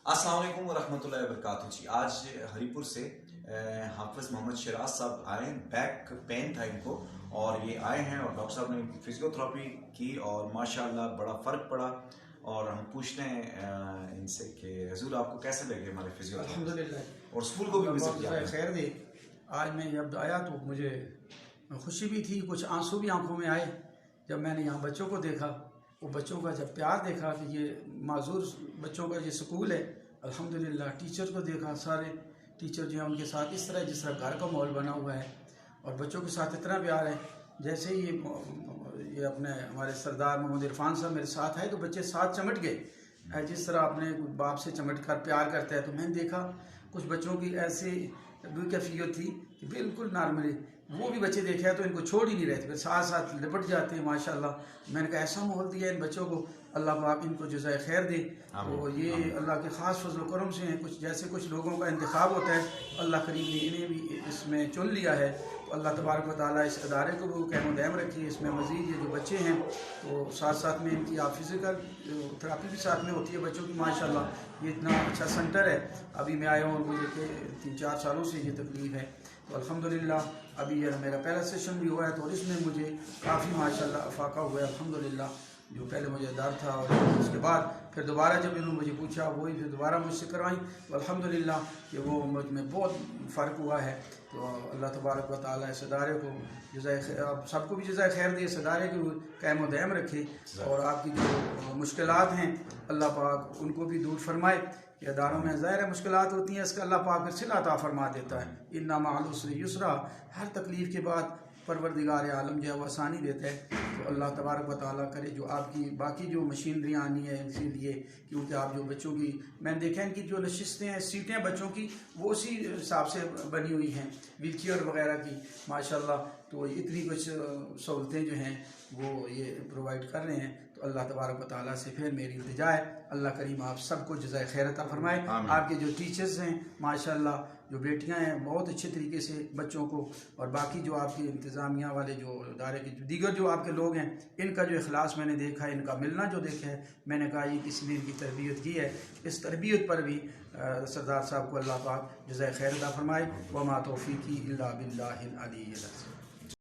अस्सलाम वालेकुम रहमतुल्लाहि व बरकातहू जी। आज हरीपुर से हाफिज़ मोहम्मद शिराज साहब आए। बैक पेन था इनको और ये आए हैं और डॉक्टर साहब ने इनकी फिजियोथेरेपी की और माशाल्लाह बड़ा फ़र्क पड़ा। और हम पूछते हैं इनसे कि हुजूर आपको कैसे लगे हमारे फिजियोथेरेपी? अल्हम्दुलिल्लाह। और स्कूल को भी विजिट किया। खैर दे, आज मैं जब आया तो मुझे खुशी भी थी, कुछ आंसू भी आंखों में आए जब मैंने यहाँ बच्चों को देखा। वो बच्चों का जब प्यार देखा कि ये माजूर बच्चों का ये स्कूल है, अल्हम्दुलिल्लाह। टीचर को देखा, सारे टीचर जो हैं उनके साथ इस तरह जिस तरह घर का माहौल बना हुआ है और बच्चों के साथ इतना प्यार है। जैसे ही ये अपने हमारे सरदार मोहम्मद इरफान साहब मेरे साथ आए तो बच्चे साथ चमट गए, जिस तरह अपने बाप से चमट कर प्यार करता है। तो मैंने देखा कुछ बच्चों की ऐसी कैफियत थी कि बिल्कुल नॉर्मली वो भी बच्चे देखे तो इनको छोड़ ही नहीं रहे थे, फिर साथ साथ लिपट जाते हैं माशाल्लाह। मैंने कहा ऐसा माहौल दिया इन बच्चों को, अल्लाह पाक इनको जज़ाए खैर दे। तो ये अल्लाह के ख़ास फजल करम से हैं। कुछ जैसे कुछ लोगों का इंतखाब होता है, अल्लाह करीम ने इन्हें भी इसमें चुन लिया है। तो अल्लाह तबारक व तआला इस अदारे को भी क़याम दायम रखिए। इसमें मज़ीद ये जो बच्चे हैं तो साथ साथ में इनकी आप फिज़िकल थेरेपी भी साथ में होती है बच्चों की माशाल्लाह। ये इतना अच्छा सेंटर है। अभी मैं आया हूँ, मुझे 3-4 सालों से ये तकलीफ़ है। तो अल्हम्दुलिल्लाह अभी ये मेरा पहला सेशन भी हुआ है तो इसमें मुझे काफ़ी माशाल्लाह अफाका हुआ है अल्हम्दुलिल्लाह। जो पहले मुझे दर्द था और उसके बाद फिर दोबारा जब इन्होंने मुझे पूछा वही फिर दोबारा मुझसे करवाई तो अल्हम्दुलिल्लाह कि वो मुझ में बहुत फ़र्क हुआ है। तो अल्लाह तबारक व तआला इस अदारे को जज़ाए सबको भी जज़ाए खैर दे, इस अदारे को क़याम दायम रखे और आपकी जो मुश्किलात हैं अल्लाह पाक उनको भी दूर फरमाए। कि अदारों में ज़ाहिर है मुश्किलात होती हैं, इसका अल्लाह पाक फिर सिला अता फरमा देता है। इन्ना मअल उसरि युसरा, हर तकलीफ़ के बाद परवरदिगार आलम जो है वो आसानी देता है। तो अल्लाह तबारक व तआला करे जो आपकी बाकी जो मशीनरी आनी है इसीलिए, क्योंकि आप जो बच्चों की मैंने देखा है इनकी जो नशिस्तें हैं, सीटें बच्चों की वो उसी हिसाब से बनी हुई हैं, व्हील चेयर वगैरह की माशाल्लाह। तो इतनी कुछ सहूलतें जो हैं वो ये प्रोवाइड कर रहे हैं। तो अल्लाह तबारक व तआला से फिर मेरी इल्तिजा है, अल्लाह करीम आप सबको जज़ाए खैर अता फरमाए। आपके जो टीचर्स हैं माशाल्लाह, जो बेटियां हैं बहुत अच्छे तरीके से बच्चों को, और बाकी जो आपकी इंतज़ामिया वाले जो इदारे के दीगर जो आपके लोग हैं, इनका जो इखलास मैंने देखा है, इनका मिलना जो देखा है, मैंने कहा ये किसी ने इनकी तरबियत की है। इस तरबियत पर भी सरदार साहब को अल्लाह पाक जज़ाए खैर अता फरमाए। वमा तौफ़ीक़ी इल्ला बिल्लाहिल अलिय्यिल अज़ीज़।